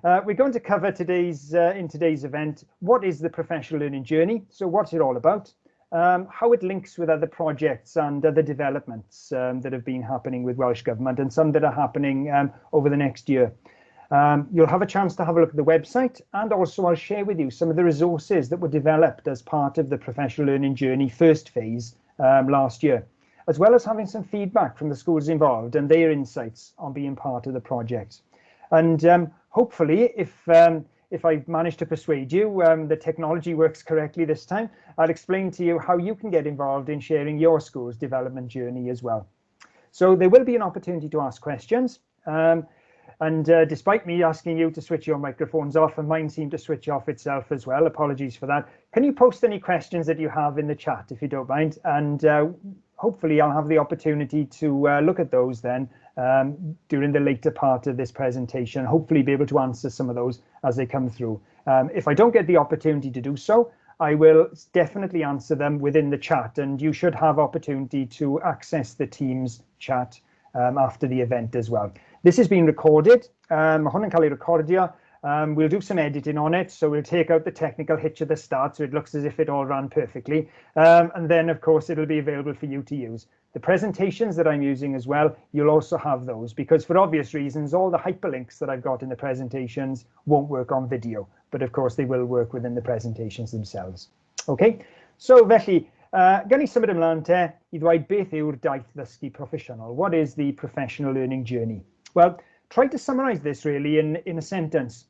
We're going to cover in today's event, what is the professional learning journey? So what's it all about? How it links with other projects and other developments that have been happening with Welsh Government, and some that are happening over the next year. You'll have a chance to have a look at the website, and also I'll share with you some of the resources that were developed as part of the professional learning journey first phase last year, as well as having some feedback from the schools involved and their insights on being part of the project. And hopefully, if I've managed to persuade you the technology works correctly this time, I'll explain to you how you can get involved in sharing your school's development journey as well. So there will be an opportunity to ask questions. And despite me asking you to switch your microphones off, and mine seemed to switch off itself as well, apologies for that. Can you post any questions that you have in the chat, if you don't mind? And hopefully I'll have the opportunity to look at those then during the later part of this presentation, hopefully be able to answer some of those as they come through. If I don't get the opportunity to do so, I will definitely answer them within the chat, and you should have opportunity to access the Teams chat after the event as well. This is being recorded. Hwn yn cael ei recordio. We'll do some editing on it, so we'll take out the technical hitch at the start so it looks as if it all ran perfectly. And then, of course, it'll be available for you to use. The presentations that I'm using as well, you'll also have those, because for obvious reasons, all the hyperlinks that I've got in the presentations won't work on video, but of course they will work within the presentations themselves. Okay, so felly, gawn ni symud ymlaen te I ddweud beth yw'r Daith Dysgu Proffesiynol. What is the professional learning journey? Well, try to summarize this really in a sentence.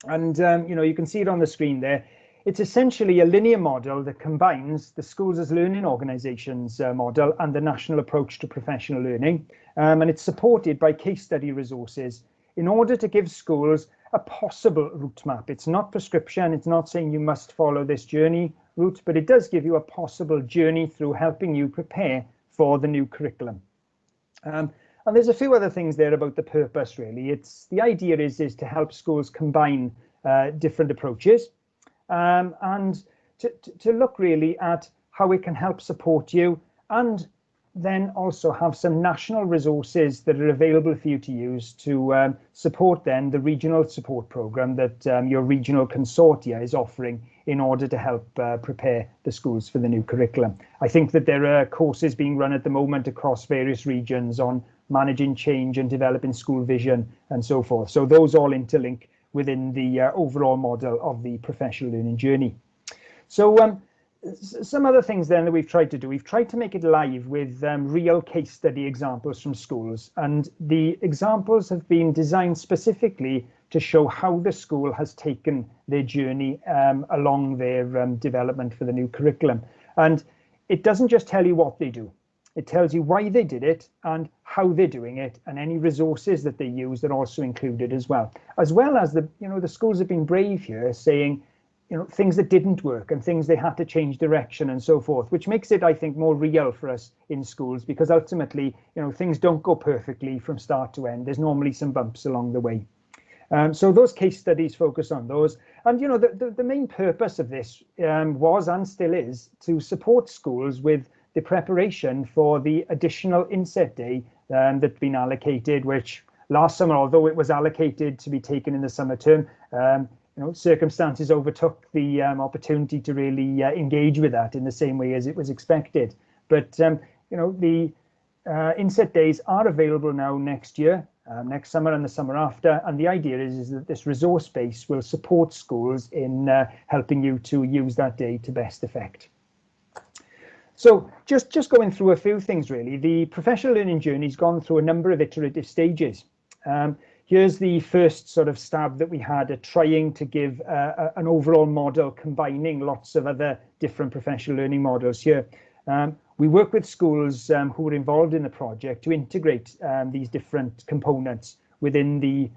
And you can see it on the screen there. It's essentially a linear model that combines the schools as learning organisations model and the national approach to professional learning. And it's supported by case study resources in order to give schools a possible route map. It's not prescription. It's not saying you must follow this journey route, but it does give you a possible journey through helping you prepare for the new curriculum. And there's a few other things there about the purpose, really. The idea is to help schools combine different approaches and to look really at how it can help support you, and then also have some national resources that are available for you to use to support then the regional support programme that your regional consortia is offering in order to help prepare the schools for the new curriculum. I think that there are courses being run at the moment across various regions on managing change and developing school vision and so forth. So those all interlink within the overall model of the professional learning journey. So some other things then that we've tried to do. We've tried to make it live with real case study examples from schools, and the examples have been designed specifically to show how the school has taken their journey along their development for the new curriculum. And it doesn't just tell you what they do. It tells you why they did it and how they're doing it, and any resources that they use are also included as well. As well as the schools have been brave here, saying, things that didn't work and things they had to change direction and so forth, which makes it, I think, more real for us in schools, because ultimately, things don't go perfectly from start to end. There's normally some bumps along the way. So those case studies focus on those. And, the main purpose of this was and still is to support schools with the preparation for the additional inset day that's been allocated, which last summer, although it was allocated to be taken in the summer term, circumstances overtook the opportunity to really engage with that in the same way as it was expected. But, the inset days are available now next year, next summer and the summer after. And the idea is that this resource base will support schools in helping you to use that day to best effect. So just going through a few things, really. The professional learning journey's gone through a number of iterative stages. Here's the first sort of stab that we had at trying to give an overall model combining lots of other different professional learning models here. We work with schools who were involved in the project to integrate these different components within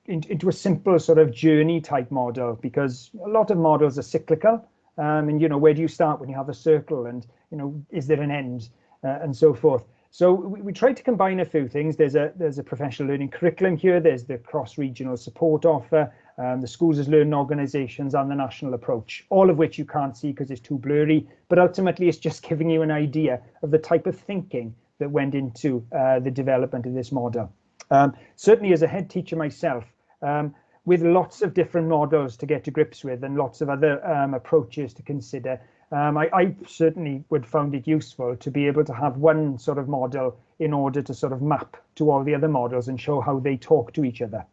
into a simple sort of journey type model, because a lot of models are cyclical. And, where do you start when you have a circle, and, is there an end and so forth. So we tried to combine a few things. There's a professional learning curriculum here. There's the cross-regional support offer, the schools as learning organisations, and the national approach, all of which you can't see because it's too blurry. But ultimately, it's just giving you an idea of the type of thinking that went into the development of this model. Certainly, as a head teacher myself, with lots of different models to get to grips with and lots of other approaches to consider. I certainly would found it useful to be able to have one sort of model in order to sort of map to all the other models and show how they talk to each other.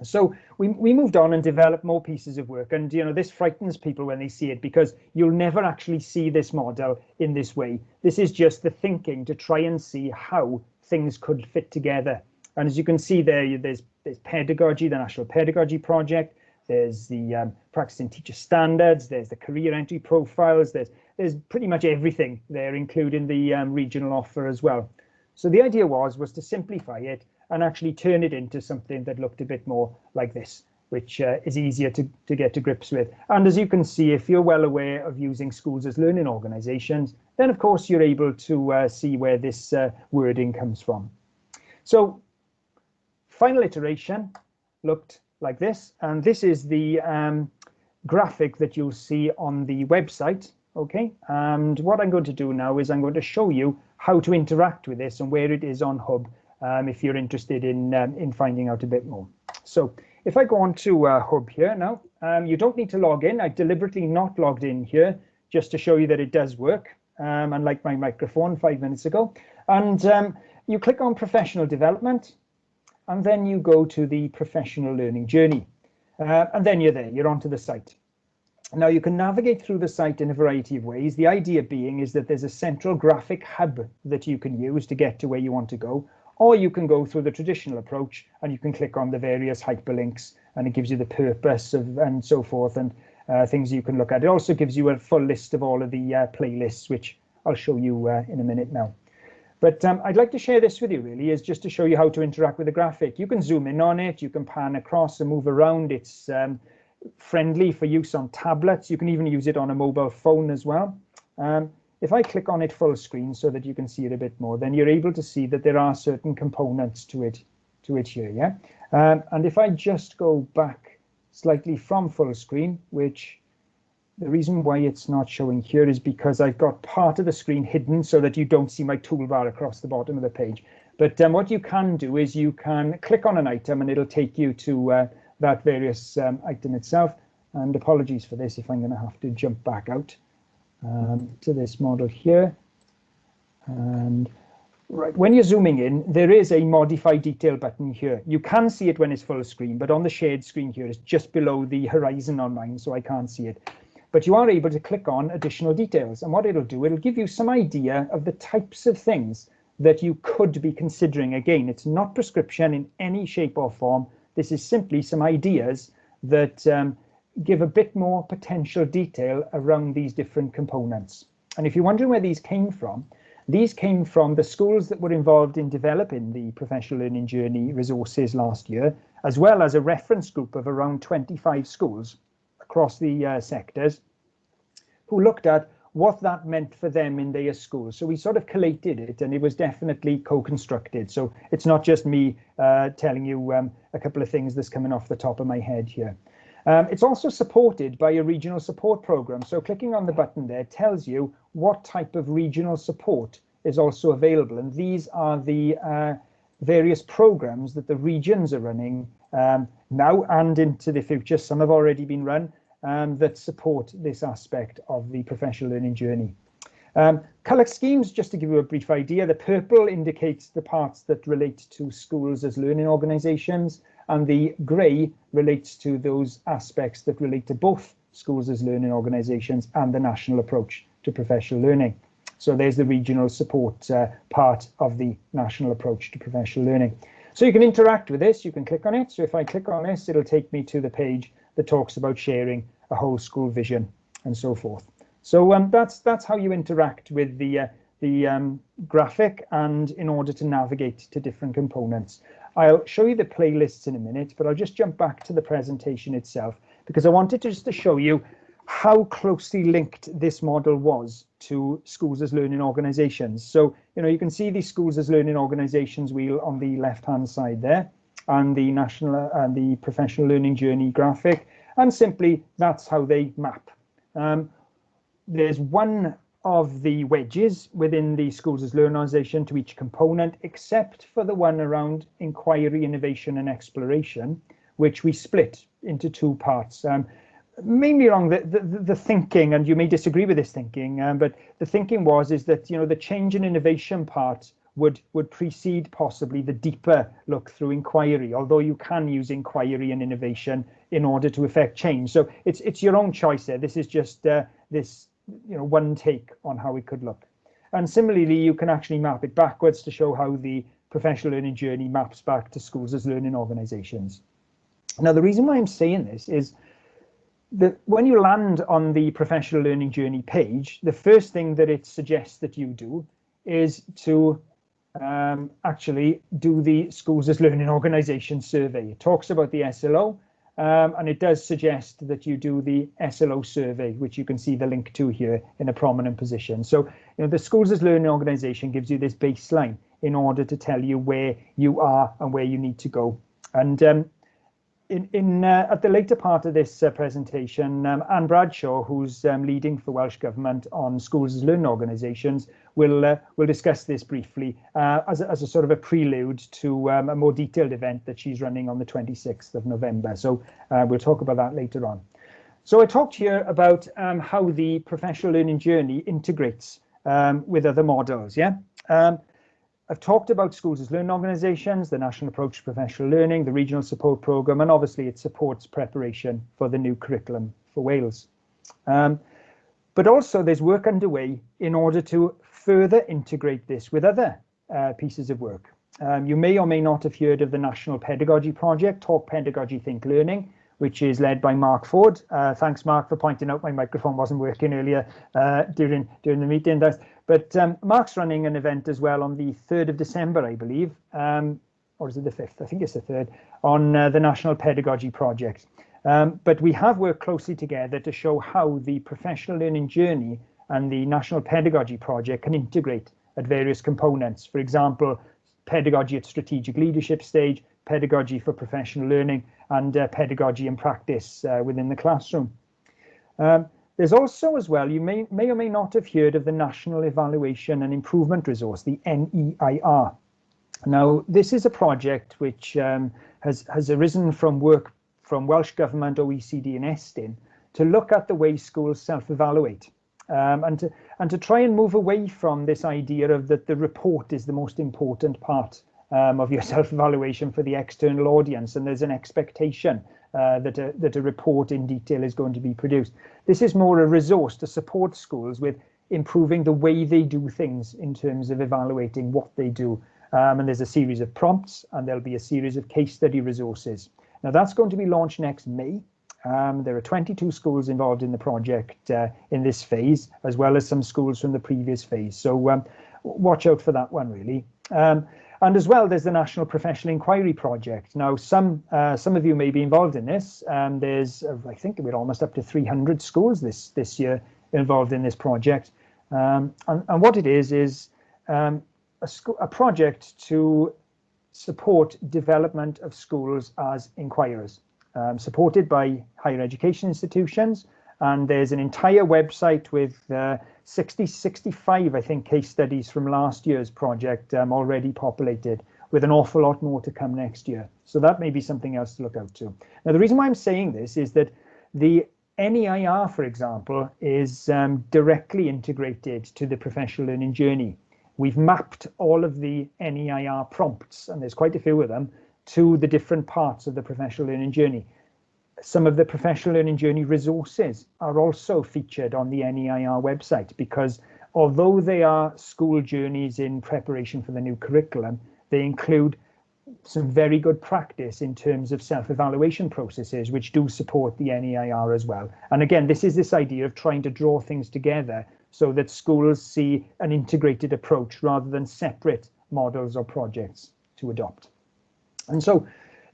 So we moved on and developed more pieces of work, and this frightens people when they see it, because you'll never actually see this model in this way. This is just the thinking to try and see how things could fit together. And as you can see there, there's pedagogy, the National Pedagogy Project, there's the practicing teacher standards, there's the career entry profiles, there's pretty much everything there, including the regional offer as well. So the idea was to simplify it and actually turn it into something that looked a bit more like this, which is easier to get to grips with. And as you can see, if you're well aware of using schools as learning organisations, then of course you're able to see where this wording comes from. So final iteration looked like this, and this is the graphic that you'll see on the website. Okay, and what I'm going to do now is I'm going to show you how to interact with this and where it is on Hub, if you're interested in finding out a bit more. So if I go on to Hub here now, you don't need to log in. I deliberately not logged in here just to show you that it does work, unlike my microphone 5 minutes ago. And you click on professional development, and then you go to the professional learning journey, and then you're there, you're onto the site. Now you can navigate through the site in a variety of ways. The idea being is that there's a central graphic hub that you can use to get to where you want to go, or you can go through the traditional approach and you can click on the various hyperlinks and it gives you the purpose of and so forth, and things you can look at. It also gives you a full list of all of the playlists, which I'll show you in a minute now. But I'd like to share this with you really, is just to show you how to interact with the graphic. You can zoom in on it, you can pan across and move around. It's friendly for use on tablets. You can even use it on a mobile phone as well. If I click on it full screen so that you can see it a bit more, then you're able to see that there are certain components to it here, yeah? And if I just go back slightly from full screen, which the reason why it's not showing here is because I've got part of the screen hidden so that you don't see my toolbar across the bottom of the page. But what you can do is you can click on an item and it'll take you to that various item itself. And apologies for this if I'm going to have to jump back out to this model here. And right, when you're zooming in, there is a modify detail button here. You can see it when it's full screen, but on the shared screen here, it's just below the horizon on mine, so I can't see it. But you are able to click on additional details, and what it'll do, it'll give you some idea of the types of things that you could be considering. Again, it's not prescription in any shape or form. This is simply some ideas that give a bit more potential detail around these different components. And if you're wondering where these came from the schools that were involved in developing the professional learning journey resources last year, as well as a reference group of around 25 schools across the sectors who looked at what that meant for them in their schools. So we sort of collated it, and it was definitely co-constructed. So it's not just me telling you a couple of things that's coming off the top of my head here. It's also supported by a regional support program. So clicking on the button there tells you what type of regional support is also available. And these are the various programs that the regions are running now and into the future. Some have already been run that support this aspect of the professional learning journey. Colour schemes, just to give you a brief idea, the purple indicates the parts that relate to schools as learning organisations, and the grey relates to those aspects that relate to both schools as learning organisations and the national approach to professional learning. So there's the regional support part of the national approach to professional learning. So you can interact with this, you can click on it. So if I click on this, it'll take me to the page that talks about sharing a whole school vision and so forth. So that's how you interact with the graphic, and in order to navigate to different components. I'll show you the playlists in a minute, but I'll just jump back to the presentation itself, because I wanted just to show you how closely linked this model was to schools as learning organisations. So, you can see the schools as learning organisations wheel on the left-hand side there, and the national and the professional learning journey graphic, and simply that's how they map. There's one of the wedges within the schools as learning organisation to each component, except for the one around inquiry, innovation and exploration, which we split into two parts. Mainly along the thinking, and you may disagree with this thinking, but the thinking is that the change and innovation part would precede possibly the deeper look through inquiry, although you can use inquiry and innovation in order to effect change. So it's your own choice there. This is just this one take on how it could look. And similarly, you can actually map it backwards to show how the professional learning journey maps back to schools as learning organizations. Now, the reason why I'm saying this is that when you land on the professional learning journey page, the first thing that it suggests that you do is to actually do the schools as learning organization survey. It talks about the SLO, and it does suggest that you do the SLO survey, which you can see the link to here in a prominent position. So the schools as learning organization gives you this baseline in order to tell you where you are and where you need to go. And at the later part of this presentation, Anne Bradshaw, who's leading for Welsh Government on schools as learning organisations, will discuss this briefly as a sort of a prelude to a more detailed event that she's running on the 26th of November. So we'll talk about that later on. So I talked here about how the professional learning journey integrates with other models. Yeah. I've talked about schools as learning organisations, the National Approach to Professional Learning, the Regional Support Programme, and obviously it supports preparation for the new curriculum for Wales. But also there's work underway in order to further integrate this with other pieces of work. You may or may not have heard of the National Pedagogy Project, Talk Pedagogy, Think Learning, which is led by Mark Ford. Thanks, Mark, for pointing out my microphone wasn't working earlier during the meeting. But Mark's running an event as well on the 3rd of December, I believe, or is it the 5th? I think it's the 3rd, on the National Pedagogy Project. But we have worked closely together to show how the professional learning journey and the National Pedagogy Project can integrate at various components. For example, pedagogy at strategic leadership stage, pedagogy for professional learning, and pedagogy and practice within the classroom. There's also as well, you may or may not have heard of the National Evaluation and Improvement Resource, the NEIR. Now, this is a project which has arisen from work from Welsh Government, OECD and Estyn to look at the way schools self-evaluate and to try and move away from this idea of that the report is the most important part of your self-evaluation for the external audience, and there's an expectation that a report in detail is going to be produced. This is more a resource to support schools with improving the way they do things in terms of evaluating what they do. And there's a series of prompts, and there'll be a series of case study resources. Now that's going to be launched next May. There are 22 schools involved in the project in this phase, as well as some schools from the previous phase. So watch out for that one, really. And as well, there's the National Professional Inquiry Project. Now, some of you may be involved in this. There's, I think we're almost up to 300 schools this year involved in this project. And what it is a project to support development of schools as inquirers, supported by higher education institutions. And there's an entire website with 65, I think, case studies from last year's project already populated, with an awful lot more to come next year. So that may be something else to look out to. Now, the reason why I'm saying this is that the NEIR, for example, is directly integrated to the professional learning journey. We've mapped all of the NEIR prompts, and there's quite a few of them, to the different parts of the professional learning journey. Some of the professional learning journey resources are also featured on the NEIR website, because although they are school journeys in preparation for the new curriculum, they include some very good practice in terms of self-evaluation processes, which do support the NEIR as well. And again, this is this idea of trying to draw things together so that schools see an integrated approach rather than separate models or projects to adopt. And so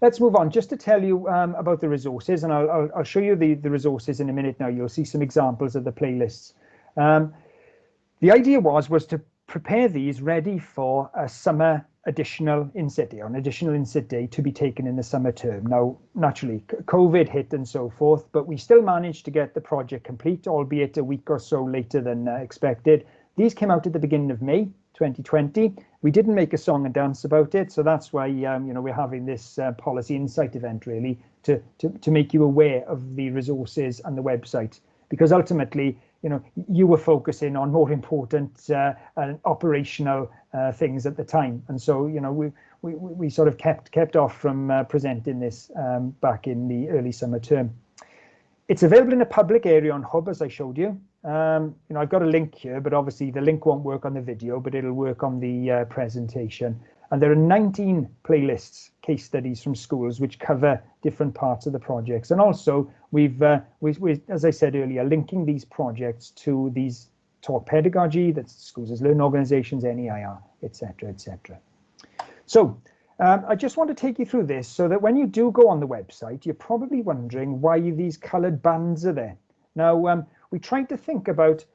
let's move on just to tell you about the resources, and I'll show you the resources in a minute now. You'll see some examples of the playlists. The idea was to prepare these ready for a summer additional inset day, or an additional inset day to be taken in the summer term. Now, naturally, COVID hit and so forth, but we still managed to get the project complete, albeit a week or so later than expected. These came out at the beginning of May 2020. We didn't make a song and dance about it, so that's why we're having this policy insight event really to make you aware of the resources and the website, because ultimately, you were focusing on more important and operational things at the time, and so we sort of kept off from presenting this back in the early summer term. It's available in a public area on Hub, as I showed you. I've got a link here, but obviously the link won't work on the video, but it'll work on the presentation. And there are 19 playlists, case studies from schools, which cover different parts of the projects. And also, we've as I said earlier, linking these projects to these talk pedagogy, that's schools as learning organizations, NEIR, etc., etc. So I just want to take you through this so that when you do go on the website, you're probably wondering why these coloured bands are there. Now, we tried to think about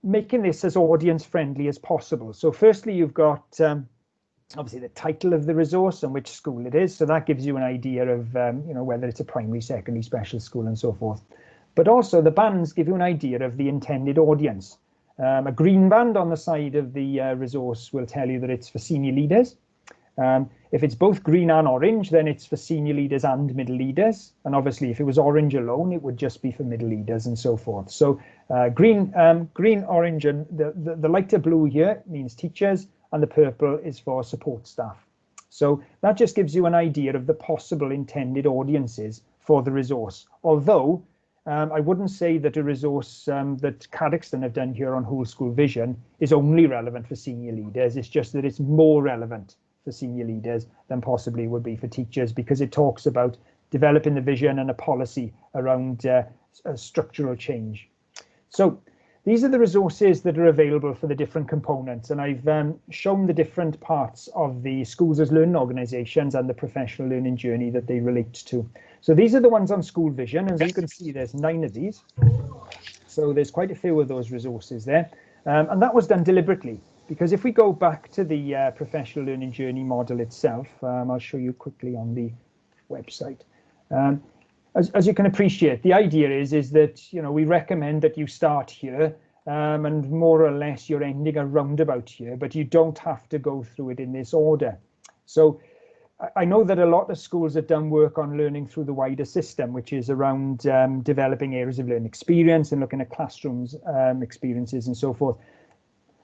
making this as audience friendly as possible. So firstly, you've got obviously the title of the resource and which school it is. So that gives you an idea of whether it's a primary, secondary, special school and so forth. But also the bands give you an idea of the intended audience. A green band on the side of the resource will tell you that it's for senior leaders. If it's both green and orange, then it's for senior leaders and middle leaders. And obviously, if it was orange alone, it would just be for middle leaders and so forth. So green, orange, and the lighter blue here means teachers, and the purple is for support staff. So that just gives you an idea of the possible intended audiences for the resource. Although I wouldn't say that a resource that Cadoxton have done here on Whole School Vision is only relevant for senior leaders. It's just that it's more relevant for senior leaders than possibly would be for teachers, because it talks about developing the vision and a policy around structural change. So these are the resources that are available for the different components, and I've shown the different parts of the schools as learning organizations and the professional learning journey that they relate to. So these are the ones on School Vision, and as you can see, there's 9 of these. So there's quite a few of those resources there, and that was done deliberately, because if we go back to the professional learning journey model itself, I'll show you quickly on the website. As you can appreciate, the idea is that we recommend that you start here and more or less you're ending around about here, but you don't have to go through it in this order. So I know that a lot of schools have done work on learning through the wider system, which is around developing areas of learning experience and looking at classrooms experiences and so forth.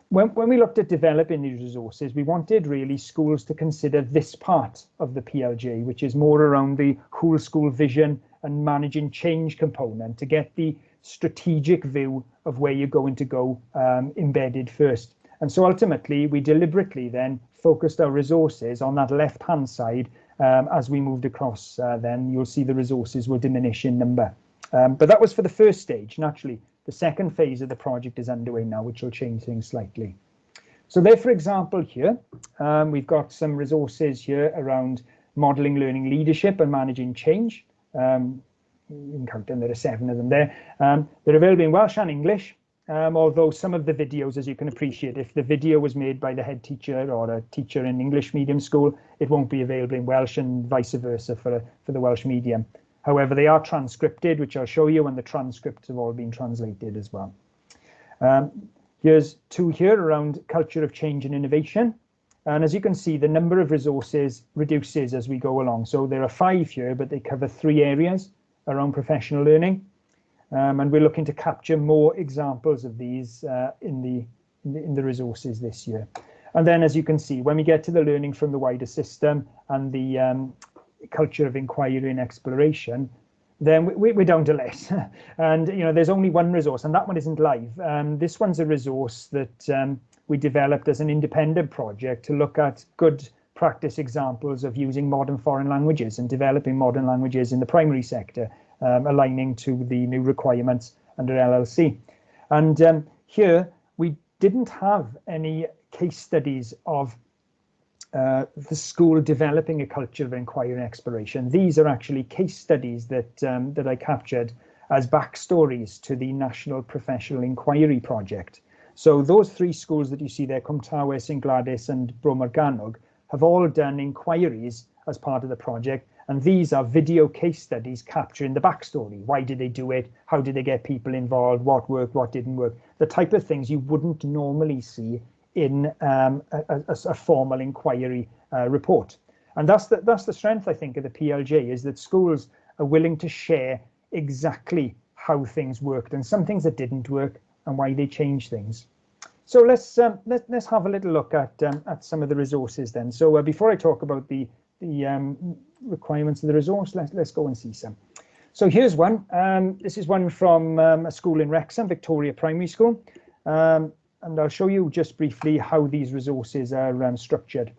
When we looked at developing these resources, we wanted really schools to consider this part of the PLJ, which is more around the whole school vision and managing change component, to get the strategic view of where you're going to go embedded first. And so ultimately, we deliberately then focused our resources on that left-hand side. As we moved across, then you'll see the resources will diminish in number. But that was for the first stage. Naturally, the second phase of the project is underway now, which will change things slightly. So there, for example, here, we've got some resources here around modelling learning leadership and managing change. You can count them, there are 7 of them there. They're available in Welsh and English, although some of the videos, as you can appreciate, if the video was made by the head teacher or a teacher in English medium school, it won't be available in Welsh, and vice versa for the Welsh medium. However, they are transcripted, which I'll show you, and the transcripts have all been translated as well. Here's 2 here around culture of change and innovation. And as you can see, the number of resources reduces as we go along. So there are 5 here, but they cover 3 areas around professional learning. And we're looking to capture more examples of these in the resources this year. And then, as you can see, when we get to the learning from the wider system and the culture of inquiry and exploration, then we're down to less. And there's only 1 resource, and that one isn't live. This one's a resource that we developed as an independent project to look at good practice examples of using modern foreign languages and developing modern languages in the primary sector, aligning to the new requirements under LLC. And here we didn't have any case studies of the school developing a culture of inquiry and exploration. These are actually case studies that I captured as backstories to the National Professional Inquiry Project. So those 3 schools that you see there, Cwmtawe, St Gladys and Bro Morgannwg, have all done inquiries as part of the project. And these are video case studies capturing the backstory. Why did they do it? How did they get people involved? What worked? What didn't work? The type of things you wouldn't normally see in a formal inquiry report. And that's the strength, I think, of the PLJ, is that schools are willing to share exactly how things worked and some things that didn't work and why they changed things. So let's have a little look at some of the resources then. So before I talk about the requirements of the resource, let's go and see some. So here's one. This is one from a school in Wrexham, Victoria Primary School. And I'll show you just briefly how these resources are structured.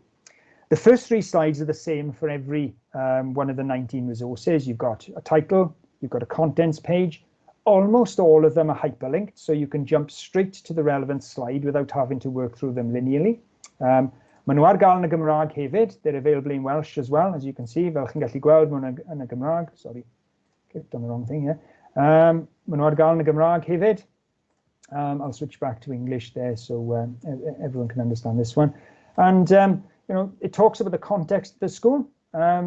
The first 3 slides are the same for every one of the 19 resources. You've got a title, you've got a contents page. Almost all of them are hyperlinked, so you can jump straight to the relevant slide without having to work through them linearly. Maen nhw ar gael yn y Gymraeg hefyd. They're available in Welsh as well, as you can see. Fel chi'n gallu gweld, maen nhw yn y Gymraeg. Sorry, clicked on the wrong thing here. Maen nhw ar gael yn y Gymraeg hefyd. I'll switch back to English there so everyone can understand this one. And, you know, it talks about the context of the school.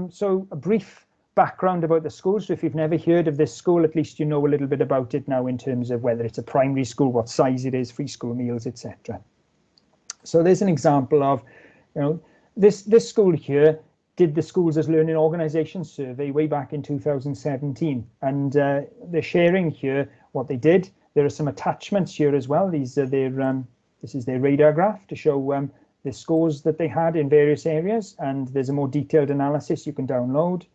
So a brief background about the school. So if you've never heard of this school, at least you know a little bit about it now in terms of whether it's a primary school, what size it is, free school meals, etc. So there's an example of, you know, this school here did the Schools as Learning Organisations survey way back in 2017. And they're sharing here what they did. There are some attachments here as well. These are their, this is their radar graph to show the scores that they had in various areas. And there's a more detailed analysis you can download.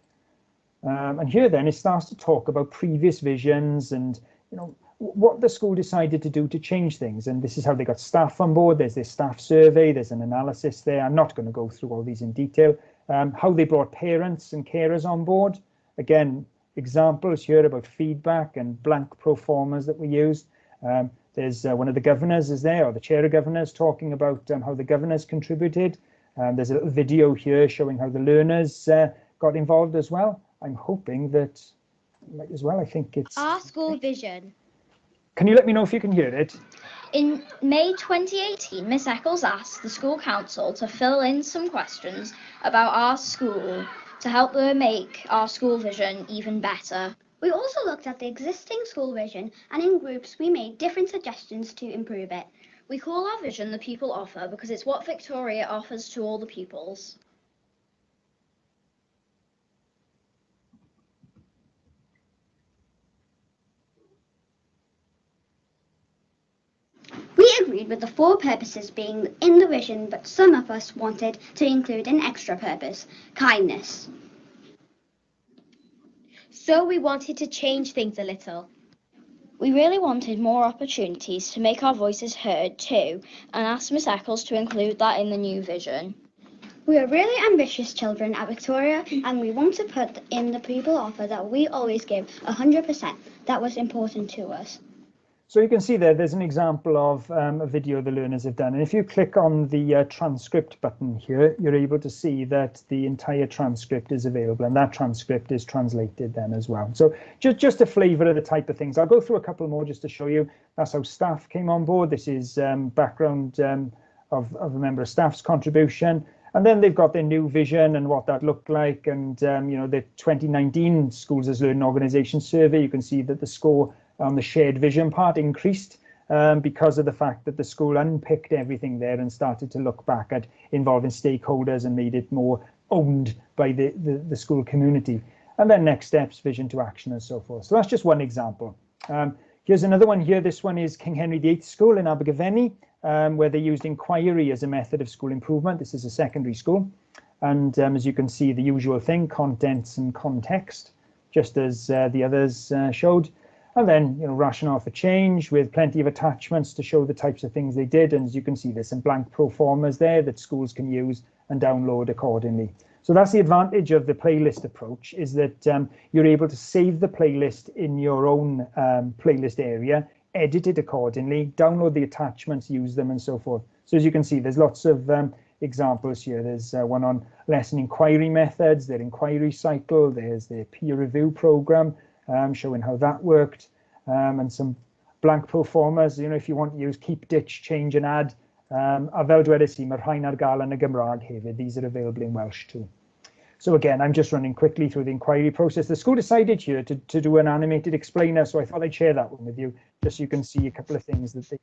And here then it starts to talk about previous visions and, you know, what the school decided to do to change things. And this is how they got staff on board. There's this staff survey. There's an analysis there. I'm not going to go through all these in detail. How they brought parents and carers on board. Again, examples here about feedback and blank pro formas that we used. There's one of the governors is there, or the chair of governors, talking about how the governors contributed. There's a little video here showing how the learners got involved as well. I'm hoping that, might as well, I think it's... Our school vision. Can you let me know if you can hear it? In May 2018, Miss Eccles asked the school council to fill in some questions about our school to help them make our school vision even better. We also looked at the existing school vision, and in groups we made different suggestions to improve it. We call our vision the people offer because it's what Victoria offers to all the pupils. We agreed with the 4 purposes being in the vision, but some of us wanted to include an extra purpose, kindness. So we wanted to change things a little. We really wanted more opportunities to make our voices heard too, and asked Miss Eccles to include that in the new vision. We are really ambitious children at Victoria, and we want to put in the people offer that we always give 100%. That was important to us. So you can see there's an example of a video the learners have done. And if you click on the transcript button here, you're able to see that the entire transcript is available, and that transcript is translated then as well. So just a flavour of the type of things. I'll go through a couple more just to show you. That's how staff came on board. This is background of a member of staff's contribution. And then they've got their new vision and what that looked like. And, you know, the 2019 Schools as Learning Organisations survey, you can see that the score on the shared vision part increased because of the fact that the school unpicked everything there and started to look back at involving stakeholders and made it more owned by the school community. And then next steps, vision to action and so forth. So that's just one example. Here's another one here. This one is King Henry VIII School in Abergavenny, where they used inquiry as a method of school improvement. This is a secondary school. And as you can see, the usual thing, contents and context, just as the others showed. And then, you know, rationale for change with plenty of attachments to show the types of things they did. And as you can see, there's some blank pro formas there that schools can use and download accordingly. So that's the advantage of the playlist approach, is that you're able to save the playlist in your own playlist area, edit it accordingly, download the attachments, use them and so forth. So as you can see, there's lots of examples here. There's one on lesson inquiry methods, their inquiry cycle, there's their peer review program, showing how that worked, and some blank pro formas. You know, if you want to use keep, ditch, change and add, a fel dwedais I, mae'r rhain ar gael yn y Gymraeg hefyd. These are available in Welsh too. So again, I'm just running quickly through the inquiry process. The school decided here to do an animated explainer, so I thought I'd share that one with you, just so you can see a couple of things that they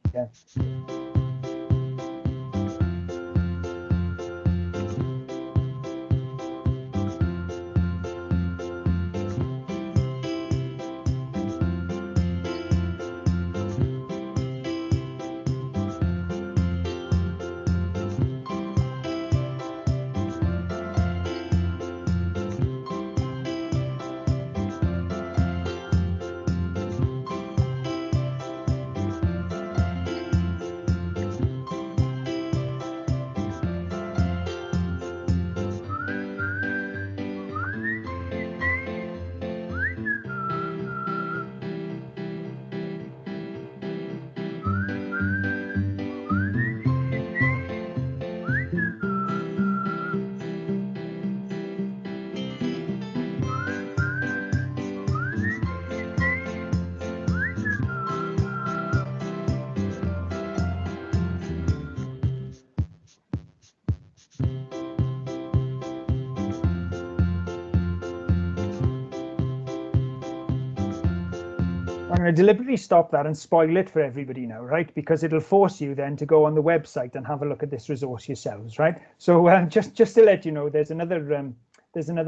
I'm going to deliberately stop that and spoil it for everybody now, right? Because it'll force you then to go on the website and have a look at this resource yourselves, right? So just to let you know, there's another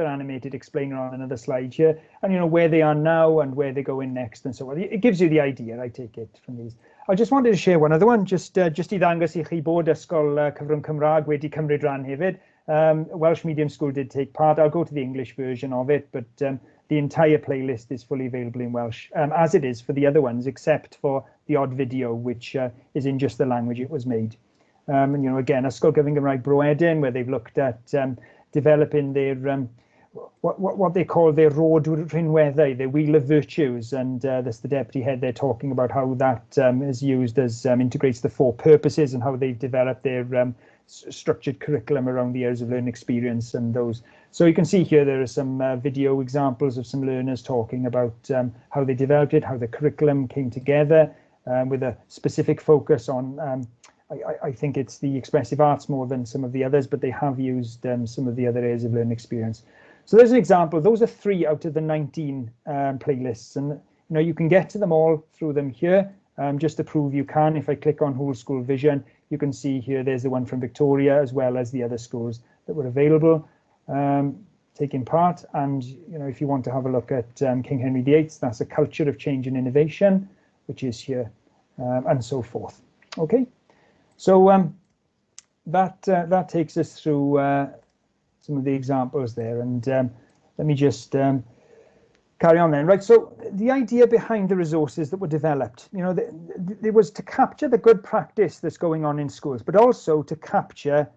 animated explainer on another slide here, and you know where they are now and where they go in next and so on. It gives you the idea, I take it, from these. I just wanted to share one other one, just I ddangos I chi bod Ysgol Cyfrwng Cymraeg wedi cymryd rhan hefyd. Welsh Medium School did take part. I'll go to the English version of it, but the entire playlist is fully available in Welsh, as it is for the other ones, except for the odd video, which is in just the language it was made. And, you know, again, Ysgol Gyfyng Gymraeg Bro Edyn, where they've looked at developing their what they call their road rhinweddau, their wheel of virtues, and that's the deputy head there talking about how that is used as integrates the 4 purposes and how they've developed their structured curriculum around the years of learning experience and those. So you can see here there are some video examples of some learners talking about how they developed it, how the curriculum came together with a specific focus on I think it's the expressive arts more than some of the others, but they have used some of the other areas of learning experience. So there's an example. Those are 3 out of the 19 playlists, and you know you can get to them all through them here. Just to prove you can, if I click on Whole School Vision, you can see here there's the one from Victoria as well as the other schools that were available taking part. And you know, if you want to have a look at King Henry VIII, that's a culture of change and innovation, which is here, and so forth. Okay. So that takes us through some of the examples there, and let me just carry on then. Right, so the idea behind the resources that were developed, you know, there was to capture the good practice that's going on in schools, but also to capture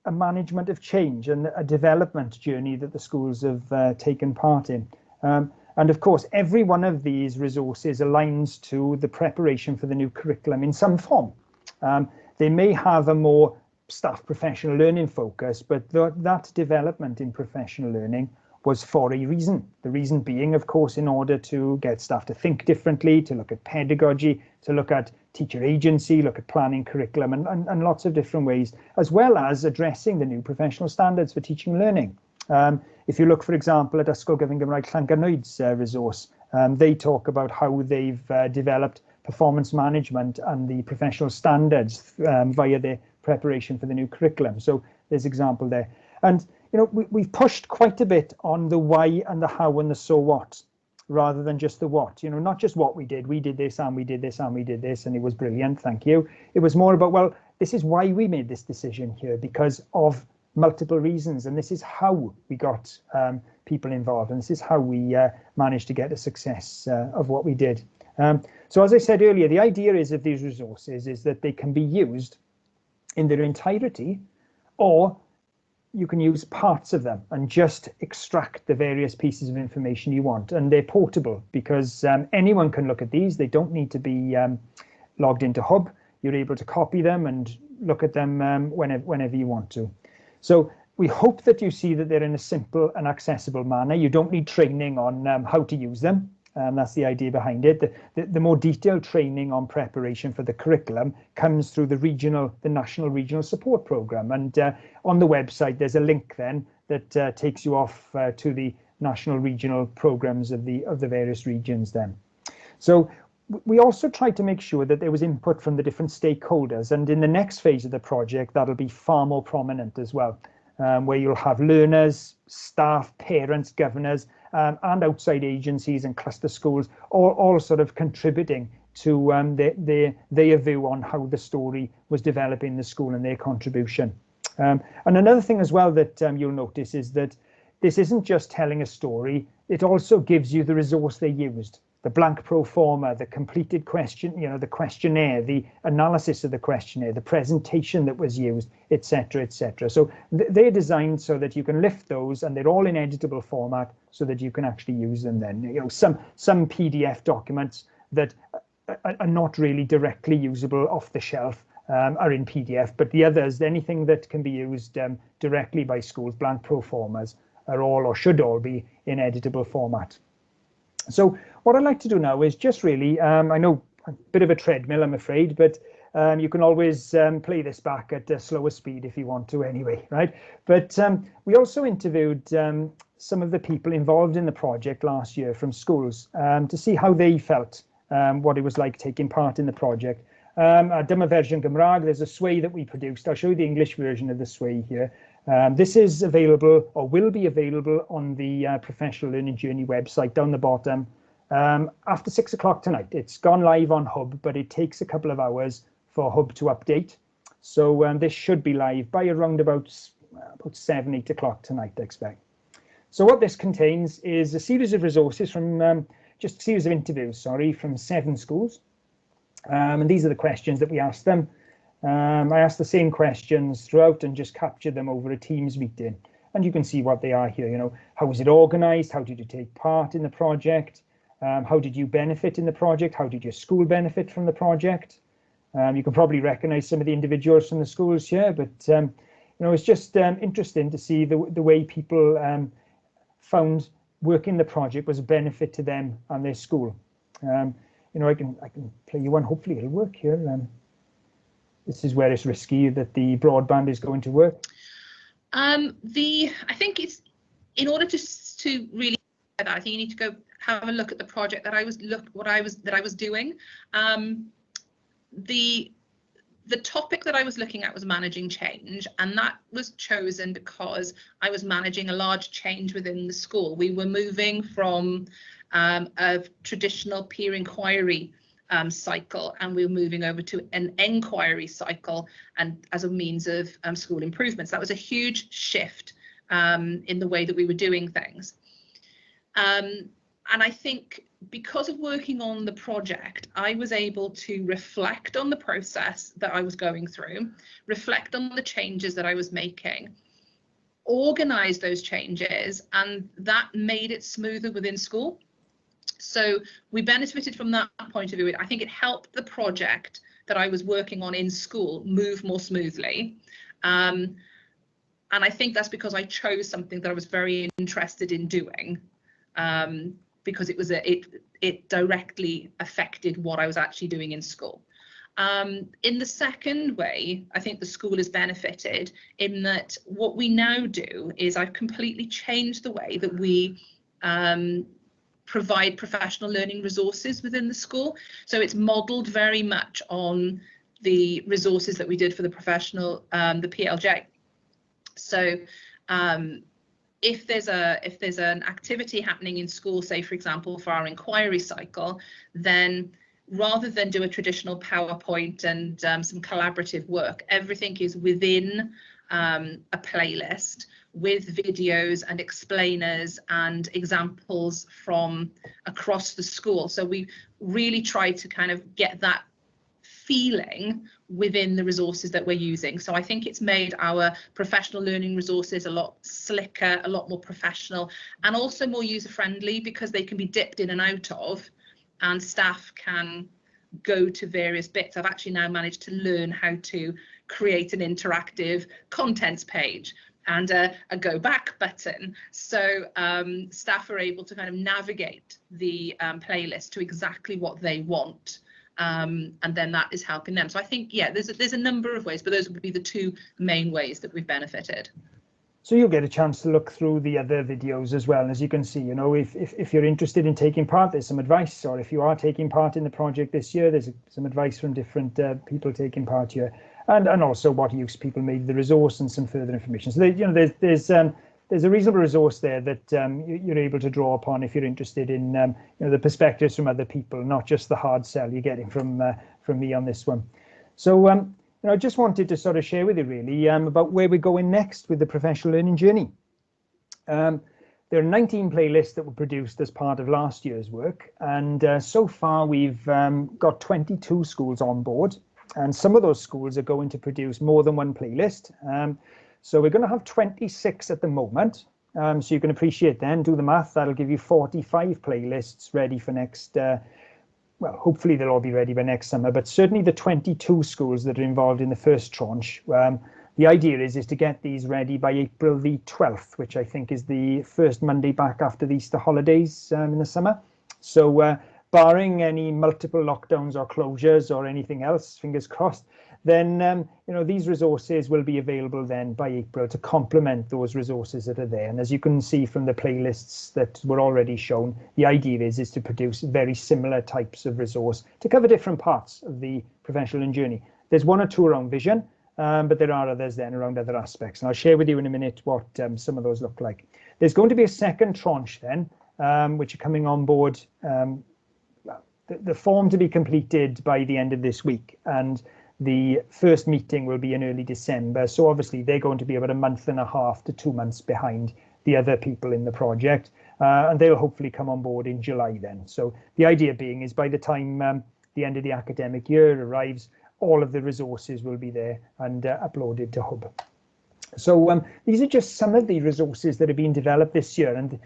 a management of change and a development journey that the schools have taken part in. And of course, every one of these resources aligns to the preparation for the new curriculum in some form. They may have a more staff professional learning focus, but that development in professional learning was for a reason. The reason being, of course, in order to get staff to think differently, to look at pedagogy, to look at teacher agency, look at planning curriculum, and lots of different ways, as well as addressing the new professional standards for teaching and learning. If you look, for example, at Ysgol Gyfyng Gymraeg Llanganwyd's resource, they talk about how they've developed performance management and the professional standards via their preparation for the new curriculum. So there's an example there. And you know, we've pushed quite a bit on the why and the how and the so what, rather than just the what. You know, not just what we did this and we did this and we did this and it was brilliant, thank you. It was more about, well, this is why we made this decision here, because of multiple reasons, and this is how we got people involved, and this is how we managed to get a success of what we did. So as I said earlier, the idea is of these resources is that they can be used in their entirety, or you can use parts of them and just extract the various pieces of information you want. And they're portable because anyone can look at these. They don't need to be logged into Hub. You're able to copy them and look at them whenever you want to. So we hope that you see that they're in a simple and accessible manner. You don't need training on how to use them. That's the idea behind it. The more detailed training on preparation for the curriculum comes through the National Regional Support Programme. And on the website, there's a link then that takes you off to the national regional programmes of the various regions then. So we also tried to make sure that there was input from the different stakeholders. And in the next phase of the project, that'll be far more prominent as well, where you'll have learners, staff, parents, governors, and outside agencies and cluster schools, all sort of contributing to their view on how the story was developing in the school and their contribution. And another thing as well that you'll notice is that this isn't just telling a story, it also gives you the resource they used. The blank pro forma, the completed question, you know, the questionnaire, the analysis of the questionnaire, the presentation that was used, etc., etc. So they're designed so that you can lift those, and they're all in editable format so that you can actually use them then. You know, some PDF documents that are not really directly usable off the shelf are in PDF, but the others, anything that can be used directly by schools, blank pro formas, are all or should all be in editable format. So what I'd like to do now is just really, I know a bit of a treadmill, I'm afraid, but you can always play this back at a slower speed if you want to anyway, right? But we also interviewed some of the people involved in the project last year from schools to see how they felt what it was like taking part in the project. Dyma fersiwn Gymraeg, there's a sway that we produced. I'll show you the English version of the sway here. This is available, or will be available, on the Professional Learning Journey website down the bottom after 6 o'clock tonight. It's gone live on Hub, but it takes a couple of hours for Hub to update. So this should be live by around about 7, 8 o'clock tonight, I expect. So what this contains is a series of resources from, just a series of interviews, sorry, from 7 schools. And these are the questions that we asked them. I asked the same questions throughout and just captured them over a Teams meeting. And you can see what they are here. You know, how was it organised? How did you take part in the project? How did you benefit in the project? How did your school benefit from the project? You can probably recognise some of the individuals from the schools here, but you know, it's just interesting to see the way people found working the project was a benefit to them and their school. You know, I can play you one. Hopefully it'll work here. This is where it's risky that the broadband is going to work. I think it's, in order to really get that, I think you need to go have a look at the project that I was doing. The topic that I was looking at was managing change, and that was chosen because I was managing a large change within the school. We were moving from a traditional peer inquiry cycle, and we were moving over to an enquiry cycle, and as a means of school improvements. That was a huge shift in the way that we were doing things. And I think because of working on the project, I was able to reflect on the process that I was going through, reflect on the changes that I was making, organize those changes, and that made it smoother within school. So we benefited from that point of view. I think it helped the project that I was working on in school move more smoothly. And I think that's because I chose something that I was very interested in doing, because it directly affected what I was actually doing in school. In the second way, I think the school has benefited in that what we now do is I've completely changed the way that we provide professional learning resources within the school. So it's modelled very much on the resources that we did for the professional, the PLJ. So if there's an activity happening in school, say for example for our inquiry cycle, then rather than do a traditional PowerPoint and some collaborative work, everything is within a playlist with videos and explainers and examples from across the school. So we really try to kind of get that feeling within the resources that we're using. So I think it's made our professional learning resources a lot slicker, a lot more professional, and also more user-friendly, because they can be dipped in and out of, and staff can go to various bits. I've actually now managed to learn how to create an interactive contents page and a go back button, so staff are able to kind of navigate the playlist to exactly what they want, and then that is helping them. So I think, yeah, there's a number of ways, but those would be the two main ways that we've benefited. So you'll get a chance to look through the other videos as well. And as you can see, you know, if you're interested in taking part, there's some advice, or if you are taking part in the project this year, there's some advice from different people taking part here, and also what use people made of the resource and some further information. So you know, there's a reasonable resource there that you're able to draw upon if you're interested in you know, the perspectives from other people, not just the hard sell you're getting from me on this one. So you know, I just wanted to sort of share with you really about where we're going next with the professional learning journey. There are 19 playlists that were produced as part of last year's work, and so far we've got 22 schools on board, and some of those schools are going to produce more than one playlist. So we're going to have 26 at the moment. So you can appreciate then, do the math, that'll give you 45 playlists ready for next, well, hopefully they'll all be ready by next summer, but certainly the 22 schools that are involved in the first tranche. The idea is to get these ready by April the 12th, which I think is the first Monday back after the Easter holidays in the summer. So barring any multiple lockdowns or closures or anything else, fingers crossed, then these resources will be available then by April to complement those resources that are there. And as you can see from the playlists that were already shown, the idea is to produce very similar types of resource to cover different parts of the professional learning journey. There's one or two around vision, but there are others then around other aspects. And I'll share with you in a minute what some of those look like. There's going to be a second tranche then, which are coming on board, the form to be completed by the end of this week. And the first meeting will be in early December. So obviously they're going to be about a month and a half to 2 months behind the other people in the project. And they'll hopefully come on board in July then. So the idea being is by the time the end of the academic year arrives, all of the resources will be there and uploaded to Hub. So these are just some of the resources that are being developed this year. And,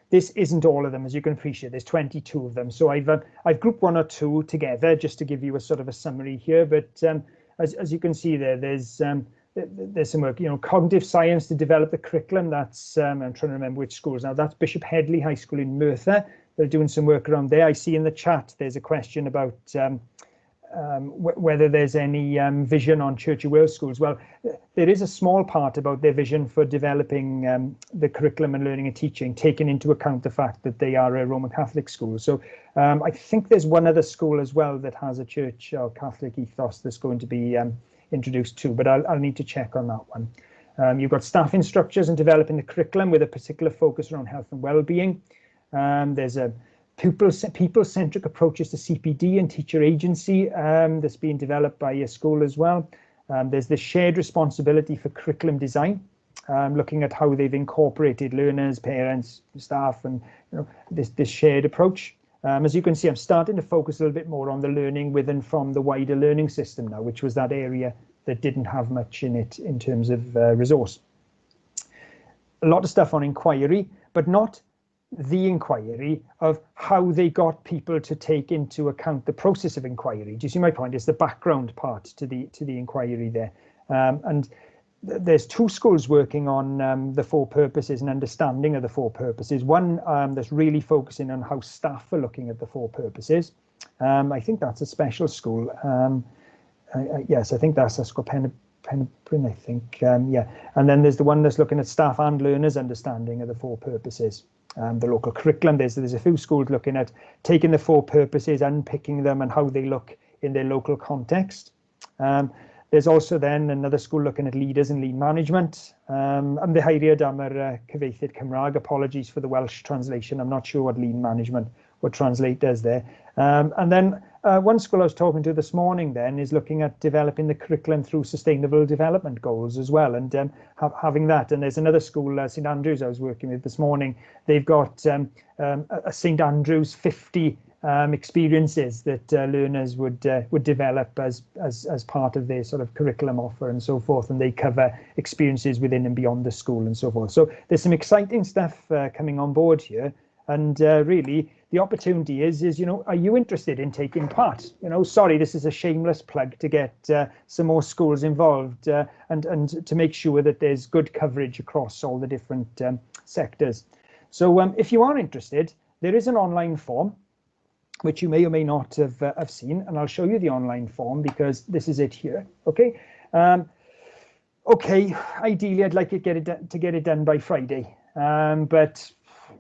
this isn't all of them, as you can appreciate. There's 22 of them. So I've grouped one or two together just to give you a sort of a summary here. But as you can see there, there's some work, cognitive science to develop the curriculum. That's I'm trying to remember which schools now. That's Bishop Headley High School in Merthyr. They're doing some work around there. I see in the chat there's a question about whether there's any vision on Church of Wales schools. Well, there is a small part about their vision for developing the curriculum and learning and teaching, taking into account the fact that they are a Roman Catholic school. So I think there's one other school as well that has a church or Catholic ethos that's going to be introduced too, but I'll need to check on that one. You've got staffing structures and developing the curriculum with a particular focus around health and well-being. There's a people-centric approaches to CPD and teacher agency that's being developed by a school as well. There's the shared responsibility for curriculum design, looking at how they've incorporated learners, parents, staff, and this shared approach. As you can see, I'm starting to focus a little bit more on the learning with and from the wider learning system now, which was that area that didn't have much in it in terms of resource. A lot of stuff on inquiry, but not the inquiry of how they got people to take into account the process of inquiry. Do you see my point? It's the background part to the inquiry there. And there's two schools working on the four purposes and understanding of the four purposes. One that's really focusing on how staff are looking at the four purposes. I think that's a special school. Yes, I think that's got Penbryn, I think. Yeah, and then there's the one that's looking at staff and learners' understanding of the four purposes. The local curriculum, there's a few schools looking at taking the four purposes, unpicking them and how they look in their local context. There's also then another school looking at leaders and lead management. And the Hyriad am yr cyfieithydd Cymraeg, apologies for the Welsh translation. I'm not sure what lead management would translate as there. And then one school I was talking to this morning then is looking at developing the curriculum through sustainable development goals as well, and having that. And there's another school, St Andrews, I was working with this morning. They've got a St Andrews 50 experiences that learners would develop as part of their sort of curriculum offer and so forth, and they cover experiences within and beyond the school and so forth. So there's some exciting stuff coming on board here, and really the opportunity is are you interested in taking part? Sorry, this is a shameless plug to get some more schools involved and to make sure that there's good coverage across all the different sectors. So if you are interested, there is an online form which you may or may not have seen, and I'll show you the online form because this is it here. Okay. Okay. Ideally, I'd like to get it done by Friday, but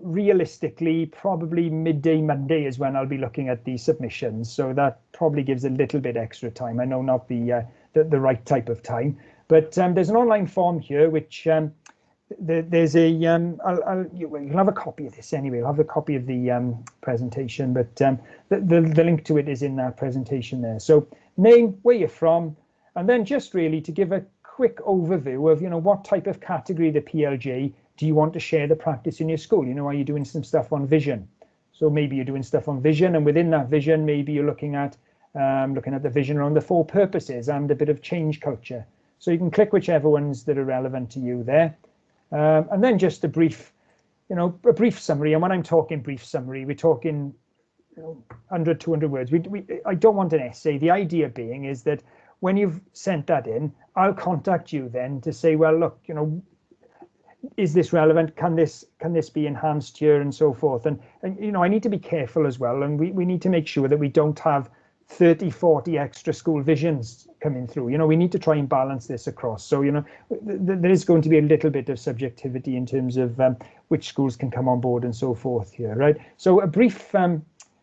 realistically, probably midday Monday is when I'll be looking at the submissions. So that probably gives a little bit extra time. I know not the right type of time, but there's an online form here which. There's a you'll have a copy of this anyway. You'll have a copy of the presentation, but the link to it is in that presentation there. So name, where you're from, and then just really to give a quick overview of what type of category the PLJ do you want to share the practice in your school. Are you doing some stuff on vision? So maybe you're doing stuff on vision, and within that vision, maybe you're looking at the vision around the four purposes and a bit of change culture. So you can click whichever ones that are relevant to you there. And then just a brief summary. And when I'm talking brief summary, we're talking 100, 200 words. I don't want an essay. The idea being is that when you've sent that in, I'll contact you then to say, well, look, is this relevant? Can this be enhanced here and so forth? And I need to be careful as well. And we need to make sure that we don't have 30, 40 extra school visions coming through. You know, we need to try and balance this across. So, you know, there is going to be a little bit of subjectivity in terms of which schools can come on board and so forth here, right? So a brief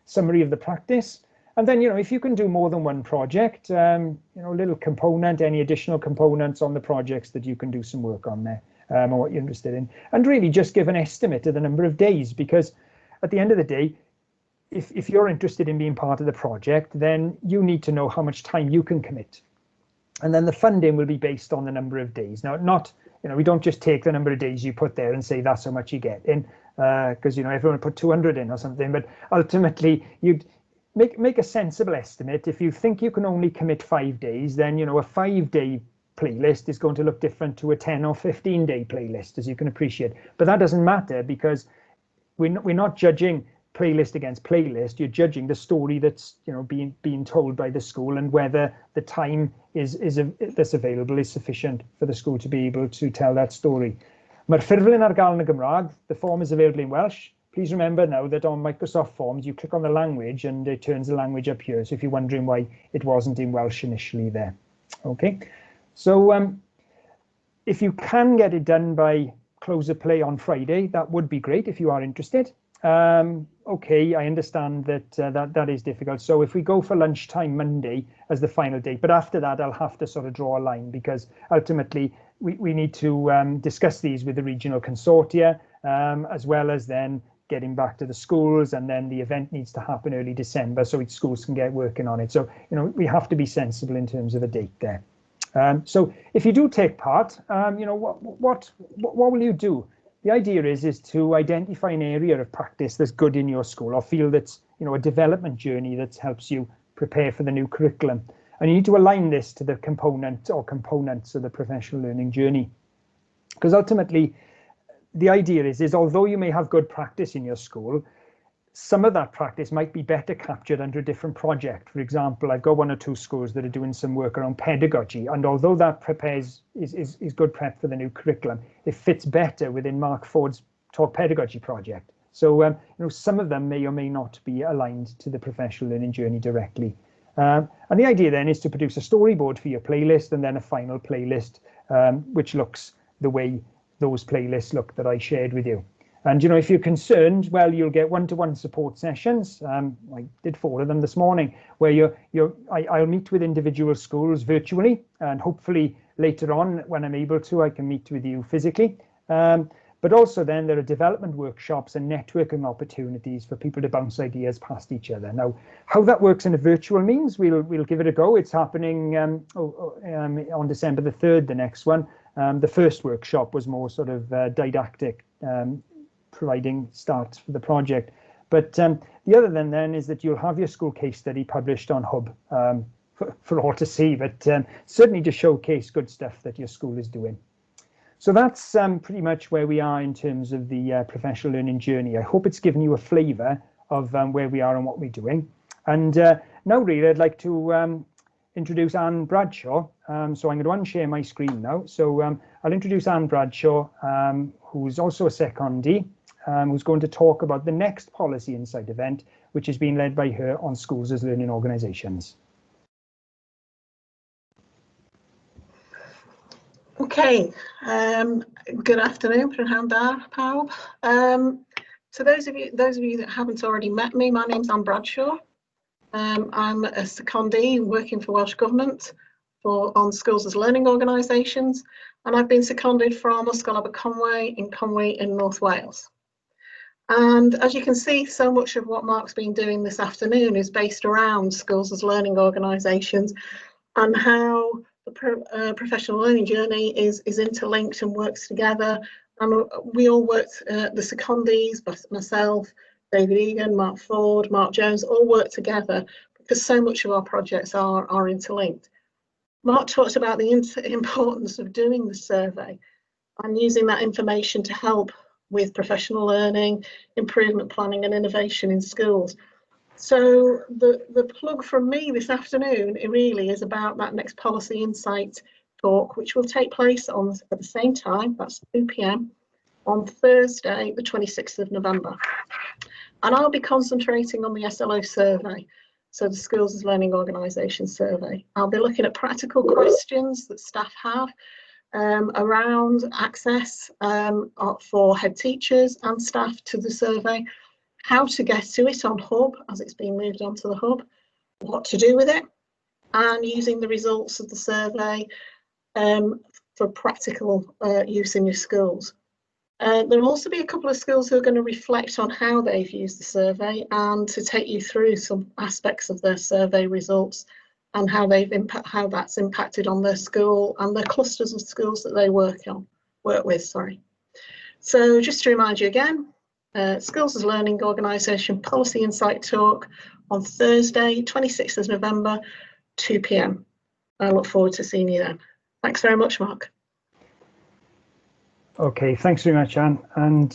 summary of the practice. And then, you know, if you can do more than one project, you know, a little component, any additional components on the projects that you can do some work on there, or what you're interested in. And really just give an estimate of the number of days, because at the end of the day, if you're interested in being part of the project, then you need to know how much time you can commit. And then the funding will be based on the number of days. Now, not, you know, we don't just take the number of days you put there and say that's how much you get in, because, you know, everyone put 200 in or something, but ultimately you'd make a sensible estimate. If you think you can only commit 5 days, then, you know, a 5-day playlist is going to look different to a 10 or 15-day playlist, as you can appreciate. But that doesn't matter, because we're not judging playlist against playlist. You're judging the story that's, you know, being told by the school, and whether the time that's available is sufficient for the school to be able to tell that story. Mae'r ffurflen ar gael yn y Gymraeg. The form is available in Welsh. Please remember now that on Microsoft Forms, you click on the language and it turns the language up here. So if you're wondering why it wasn't in Welsh initially there. Okay, so if you can get it done by close of play on Friday, that would be great if you are interested. Okay, I understand that that is difficult. So if we go for lunchtime Monday as the final date, but after that, I'll have to sort of draw a line, because ultimately we need to discuss these with the regional consortia, as well as then getting back to the schools, and then the event needs to happen early December so each schools can get working on it. So, you know, we have to be sensible in terms of a date there. So if you do take part, you know, what will you do? The idea is to identify an area of practice that's good in your school, or feel that's, you know, a development journey that helps you prepare for the new curriculum. And you need to align this to the component or components of the professional learning journey. Because ultimately, the idea is although you may have good practice in your school, some of that practice might be better captured under a different project. For example, I've got 1 or 2 schools that are doing some work around pedagogy, and although that is good prep for the new curriculum, it fits better within Mark Ford's Talk Pedagogy project. So, you know, some of them may or may not be aligned to the professional learning journey directly. And the idea then is to produce a storyboard for your playlist, and then a final playlist, which looks the way those playlists look that I shared with you. And, you know, if you're concerned, well, you'll get one-to-one support sessions. I did 4 of them this morning, where I'll meet with individual schools virtually, and hopefully later on, when I'm able to, I can meet with you physically. But also then there are development workshops and networking opportunities for people to bounce ideas past each other. Now, how that works in a virtual means, we'll give it a go. It's happening on December the 3rd, the next one. The first workshop was more sort of didactic, providing starts for the project. But the other then is that you'll have your school case study published on Hub for all to see, but certainly to showcase good stuff that your school is doing. So that's pretty much where we are in terms of the professional learning journey. I hope it's given you a flavour of where we are and what we're doing. And now really I'd like to introduce Anne Bradshaw. So I'm going to unshare my screen now. So I'll introduce Anne Bradshaw, who's also a secondee, who's going to talk about the next Policy Insight event, which is being led by her on schools as learning organisations. Okay, good afternoon, Prynhawn da, pawb. So those of you that haven't already met me, my name's Anne Bradshaw. I'm a secondee working for Welsh Government on schools as learning organisations, and I've been seconded from Ysgol Aberconwy in Conwy in North Wales. And as you can see, so much of what Mark's been doing this afternoon is based around schools as learning organisations and how the professional learning journey is interlinked and works together. And we all worked, the secondees, myself, David Egan, Mark Ford, Mark Jones, all work together because so much of our projects are interlinked. Mark talked about the importance of doing the survey and using that information to help with professional learning, improvement planning and innovation in schools. So the plug from me this afternoon, it really is about that next Policy Insight talk, which will take place at the same time, that's 2 p.m, on Thursday, the 26th of November. And I'll be concentrating on the SLO survey. So the Schools as Learning Organisation survey. I'll be looking at practical questions that staff have around access for head teachers and staff to the survey, how to get to it on Hub as it's being moved onto the Hub, what to do with it, and using the results of the survey for practical use in your schools. There will also be a couple of schools who are going to reflect on how they've used the survey and to take you through some aspects of their survey results and how that's impacted on their school and the clusters of schools that they work with. So just to remind you again, Schools as Learning Organisation Policy Insight Talk on Thursday, 26th of November, 2 p.m. I look forward to seeing you then. Thanks very much, Mark. Okay, thanks very much, Anne. And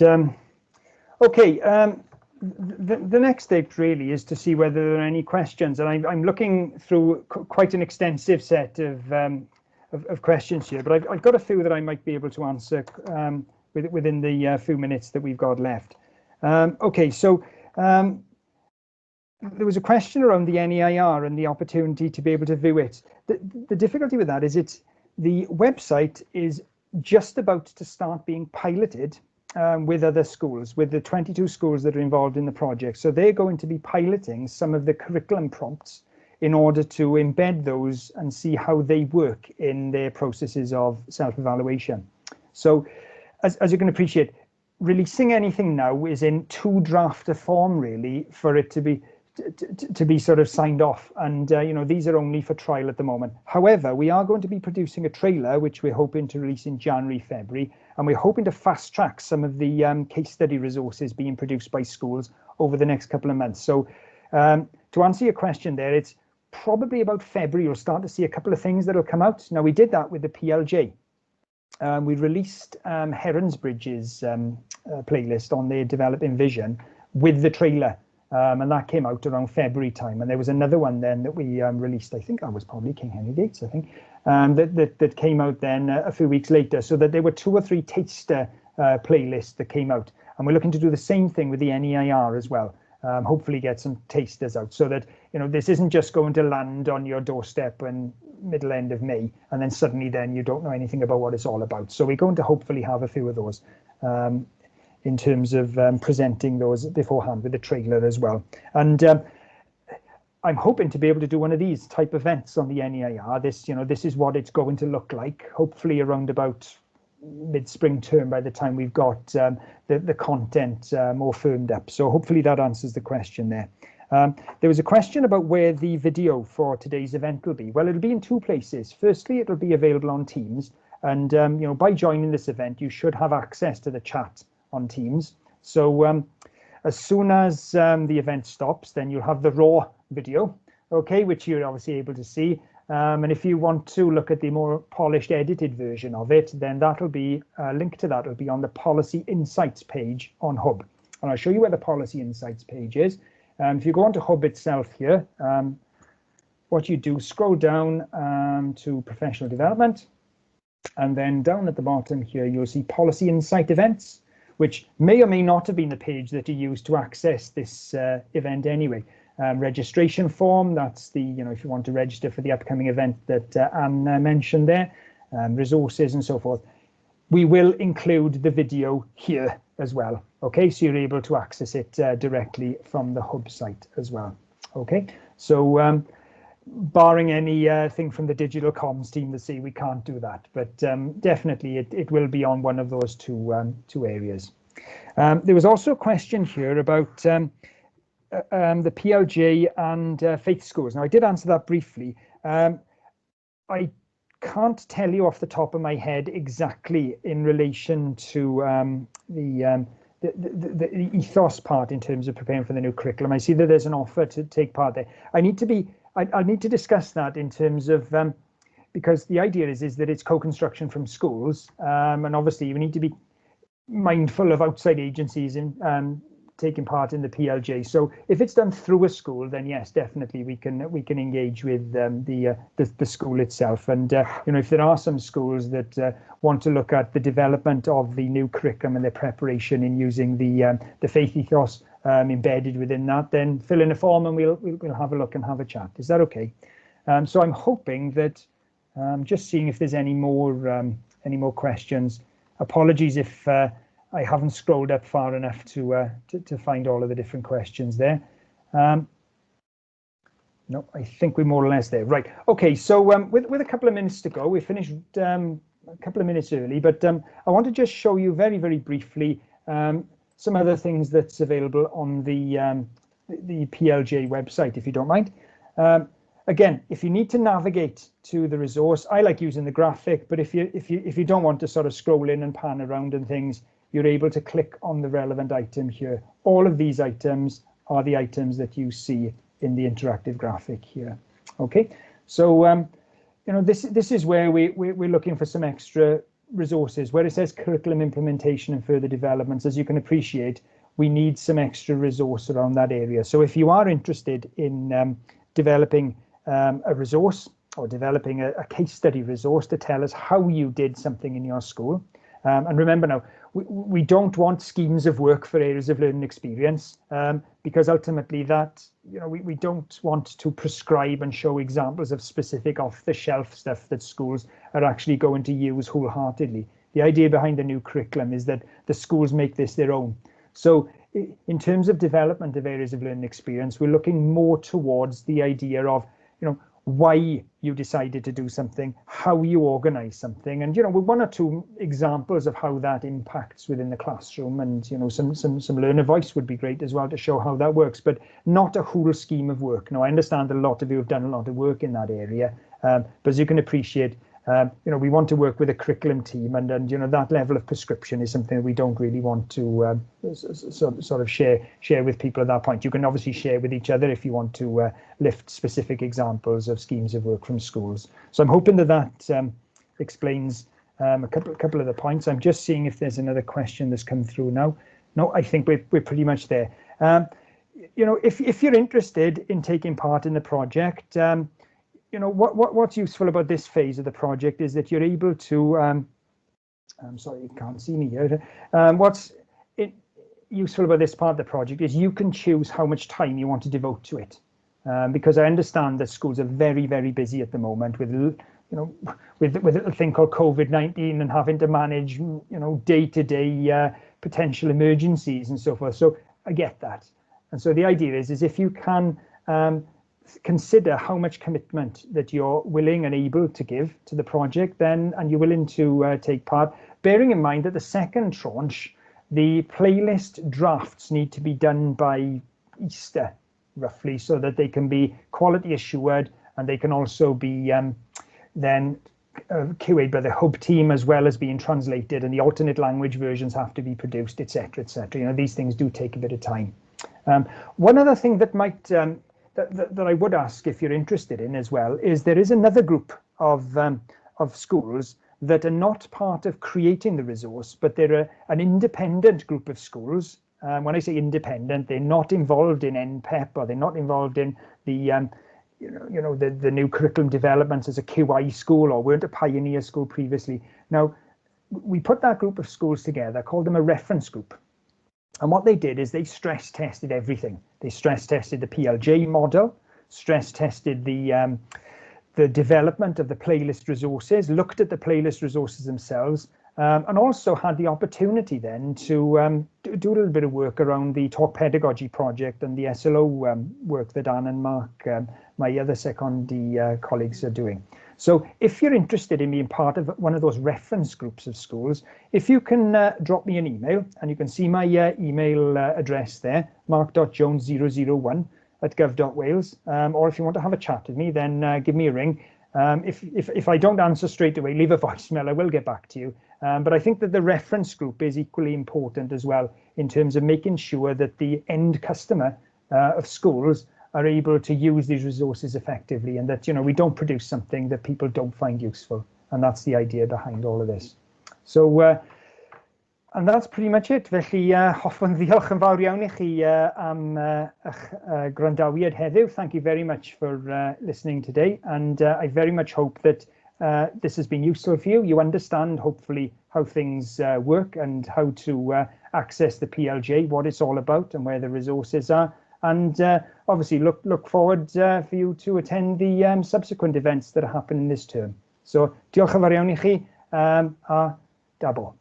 the next step really is to see whether there are any questions. And I'm looking through quite an extensive set of questions here, but I've got a few that I might be able to answer within the few minutes that we've got left. There was a question around the NEIR and the opportunity to be able to view it. The difficulty with that is the website is just about to start being piloted with other schools, with the 22 schools that are involved in the project. So they're going to be piloting some of the curriculum prompts in order to embed those and see how they work in their processes of self-evaluation. So as you can appreciate, releasing anything now is in too draft a form really for it to be sort of signed off, and these are only for trial at the moment. However, we are going to be producing a trailer which we're hoping to release in January, February, and we're hoping to fast track some of the case study resources being produced by schools over the next couple of months. So to answer your question there, it's probably about February you'll start to see a couple of things that will come out. Now, we did that with the PLJ. We released Heronsbridge's playlist on their Developing Vision with the trailer. And that came out around February time, and there was another one then that we released. I think that was probably King Henry Gates. I think that came out then a few weeks later. So that there were 2 or 3 taster playlists that came out, and we're looking to do the same thing with the NEIR as well. Hopefully get some tasters out so that this isn't just going to land on your doorstep in middle end of May, and then suddenly then you don't know anything about what it's all about. So we're going to hopefully have a few of those. In terms of presenting those beforehand with the trailer as well. And I'm hoping to be able to do one of these type events on the NEIR. This is what it's going to look like, hopefully around about mid-spring term by the time we've got the content more firmed up. So hopefully that answers the question there. There was a question about where the video for today's event will be. Well, it'll be in 2 places. Firstly, it'll be available on Teams. And by joining this event, you should have access to the chat on Teams. So as soon as the event stops, then you'll have the raw video, okay, which you're obviously able to see. And if you want to look at the more polished edited version of it, then that'll be a link to that will be on the Policy Insights page on Hub. And I'll show you where the Policy Insights page is. If you go onto Hub itself here, what you do, scroll down to Professional Development, and then down at the bottom here, you'll see Policy Insight Events, which may or may not have been the page that you used to access this event anyway. Registration form, that's the, if you want to register for the upcoming event that Anne mentioned there, resources and so forth. We will include the video here as well. Okay, so you're able to access it directly from the Hub site as well. Okay, so barring anything from the digital comms team to say we can't do that, but definitely it will be on one of those two areas. There was also a question here about the PLJ and faith schools. Now, I did answer that briefly. I can't tell you off the top of my head exactly in relation to the ethos part in terms of preparing for the new curriculum. I see that there's an offer to take part there. I need to discuss that in terms of because the idea is that it's co-construction from schools, and obviously we need to be mindful of outside agencies in taking part in the PLJ. So if it's done through a school, then yes, definitely we can engage with the school itself. And if there are some schools that want to look at the development of the new curriculum and their preparation in using the faith ethos embedded within that, then fill in a form and we'll have a look and have a chat. Is that okay? So I'm hoping that, just seeing if there's any more questions. Apologies if I haven't scrolled up far enough to find all of the different questions there. No, I think we're more or less there. Right. Okay. So with a couple of minutes to go, we finished a couple of minutes early, but I want to just show you very, very briefly some other things that's available on the PLJ website, if you don't mind. Again, if you need to navigate to the resource, I like using the graphic, but if you don't want to sort of scroll in and pan around and things, you're able to click on the relevant item here. All of these items are the items that you see in the interactive graphic here. Okay, so you know, this is where we're looking for some extra resources. Where it says curriculum implementation and further developments, as you can appreciate, we need some extra resource around that area. So if you are interested in developing a resource or developing a case study resource to tell us how you did something in your school, and remember now, we don't want schemes of work for areas of learning experience, because ultimately that, you know, we don't want to prescribe and show examples of specific off-the-shelf stuff that schools are actually going to use wholeheartedly. The idea behind the new curriculum is that the schools make this their own. So in terms of development of areas of learning experience, we're looking more towards the idea of, you know, why you decided to do something, how you organize something, and, you know, with one or two examples of how that impacts within the classroom, and, you know, some learner voice would be great as well to show how that works, but not a whole scheme of work. Now, I understand a lot of you have done a lot of work in that area, but as you can appreciate, you know, we want to work with a curriculum team, and you know, that level of prescription is something we don't really want to sort of share with people at that point. You can obviously share with each other if you want to lift specific examples of schemes of work from schools. So I'm hoping that explains a couple of the points. I'm just seeing if there's another question that's come through now. No, I think we're pretty much there. You know, if you're interested in taking part in the project, you know, what's useful about this phase of the project is that you're able to, I'm sorry, you can't see me here. What's useful about this part of the project is you can choose how much time you want to devote to it. Because I understand that schools are very, very busy at the moment with, you know, with a thing called COVID-19 and having to manage, you know, day-to-day potential emergencies and so forth. So I get that. And so the idea is if you can consider how much commitment that you're willing and able to give to the project, then, and you're willing to take part, bearing in mind that the second tranche, the playlist drafts need to be done by Easter, roughly, so that they can be quality assured, and they can also be then QA'd by the hub team, as well as being translated, and the alternate language versions have to be produced, etc., etc. You know, these things do take a bit of time. One other thing that might that I would ask, if you're interested in as well, is there is another group of schools that are not part of creating the resource, but they're an independent group of schools. When I say independent, they're not involved in NPEP, or they're not involved in the the new curriculum developments as a QI school, or weren't a pioneer school previously. Now, we put that group of schools together, called them a reference group. And what they did is they stress tested everything. They stress tested the PLJ model, stress tested the development of the playlist resources, looked at the playlist resources themselves, and also had the opportunity then to do a little bit of work around the talk pedagogy project and the SLO work that Anne and Mark, my other secondee colleagues, are doing. So if you're interested in being part of one of those reference groups of schools, if you can drop me an email, and you can see my email address there, mark.jones001@gov.wales, or if you want to have a chat with me, then give me a ring. If I don't answer straight away, leave a voicemail, I will get back to you. But I think that the reference group is equally important as well, in terms of making sure that the end customer of schools are able to use these resources effectively, and that, you know, we don't produce something that people don't find useful. And that's the idea behind all of this. So, and that's pretty much it. Felly, hoffwn ddiolch yn fawr iawn I chi am eich gwrandawiad heddiw. Thank you very much for listening today, and I very much hope that this has been useful for you. You understand, hopefully, how things work and how to access the PLJ, what it's all about and where the resources are. And obviously look forward for you to attend the subsequent events that are happening this term. So diolch yn fawr iawn I chi, a dabo.